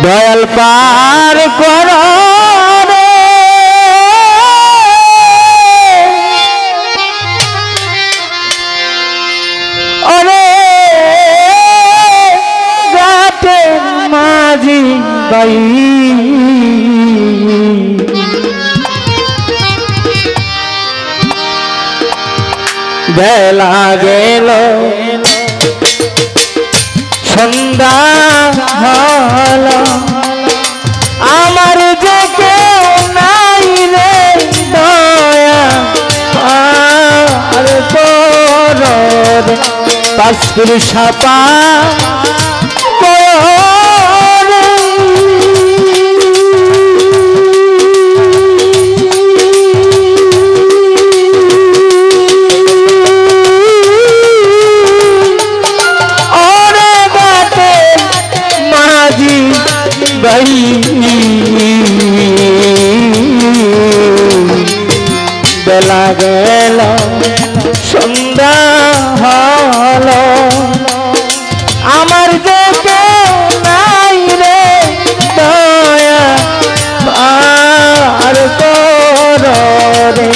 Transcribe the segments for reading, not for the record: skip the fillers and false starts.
দয়াল পার করো রে ওরে ঘাটের মাঝি ভাই বেলা গেল সন্ধ্যা হলো আমার যে কেউ নাই রে দয়া আর তোর পাঁচপুর সাপা বেলা গেল সন্ধ্যা হলো আমার যে কেউ নাই রে দয়া আর তোর রে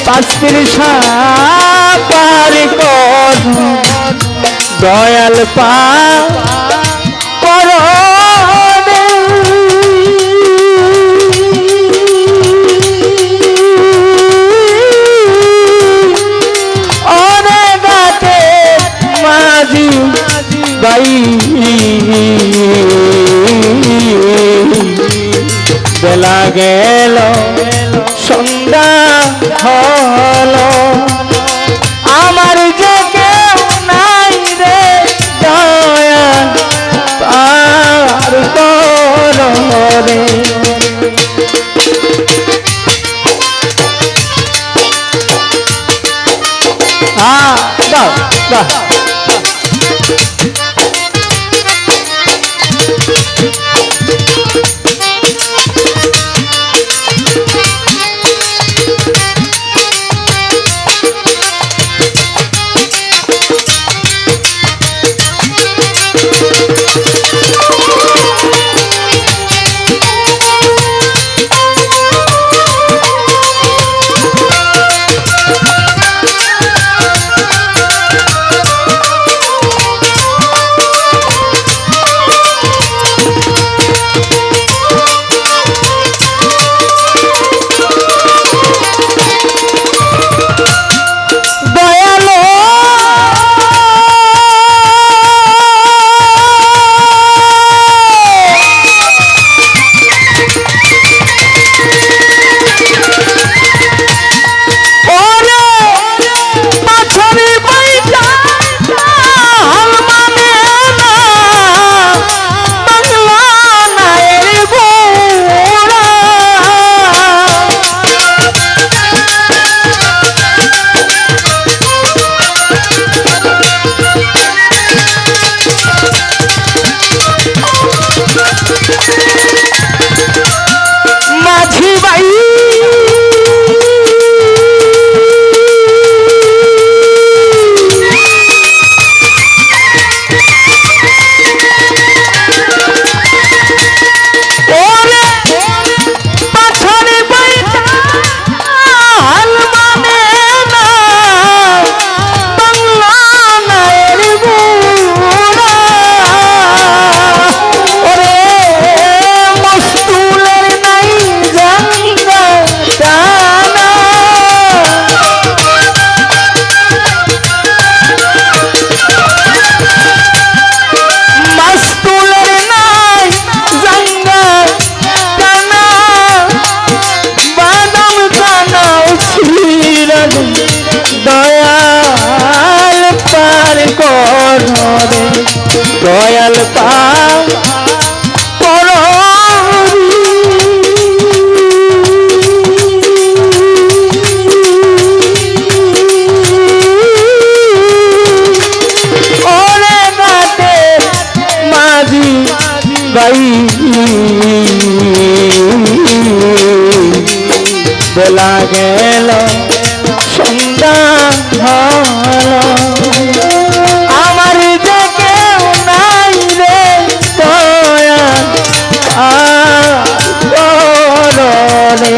পাঁচপুর সাপার কর দয়াল পা করো ওরে গাতে মাঝি ভাই বেলা গেল সন্ধ্যা হলো আমার যে কেউ নাই রে দয়া আর তোর রে দাও দাও কররে দয়াল পার বেলা গেল সন্ধ্যা হলো আমার যে কেউ নাই রে দয়াল রে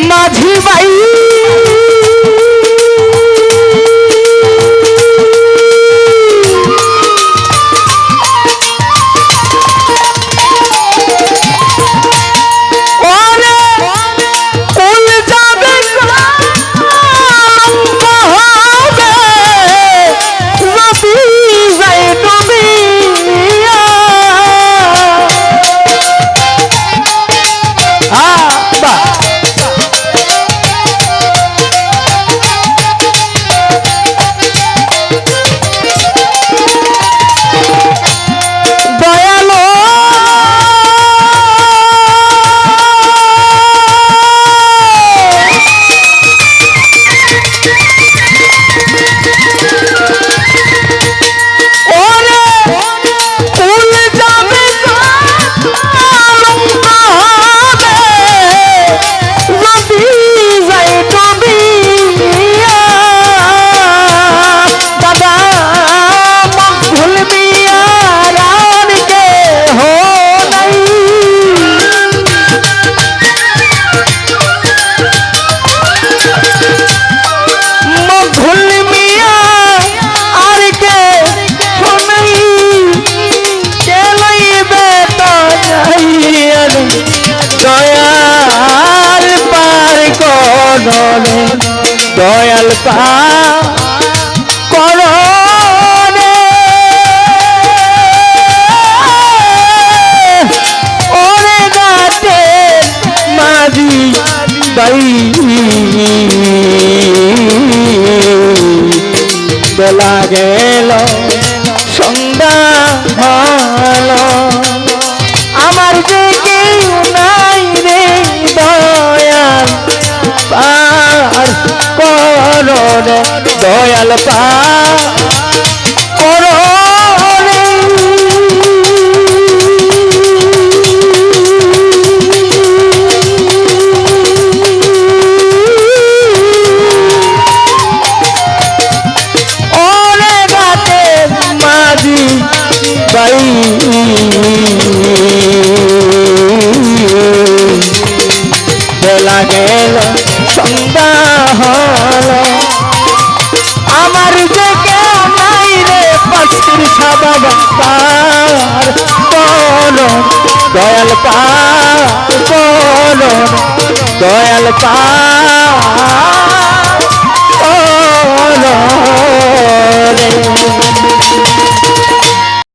মাঝি ভাই দয়াল পা করনে ওরে গাতে মাঝি বাই বেলা গেল সন্ধ্যা হলো আমার যে কেউ নাই রে দয়াল পার কররে দয়াল পার কররে ওরে গাতে মাঝি বাই বেলা গেল সন্ধ্যা হলো আমার যে কেউ নাই রে পাখির সাদা পার করো দয়াল পার করো দয়াল পার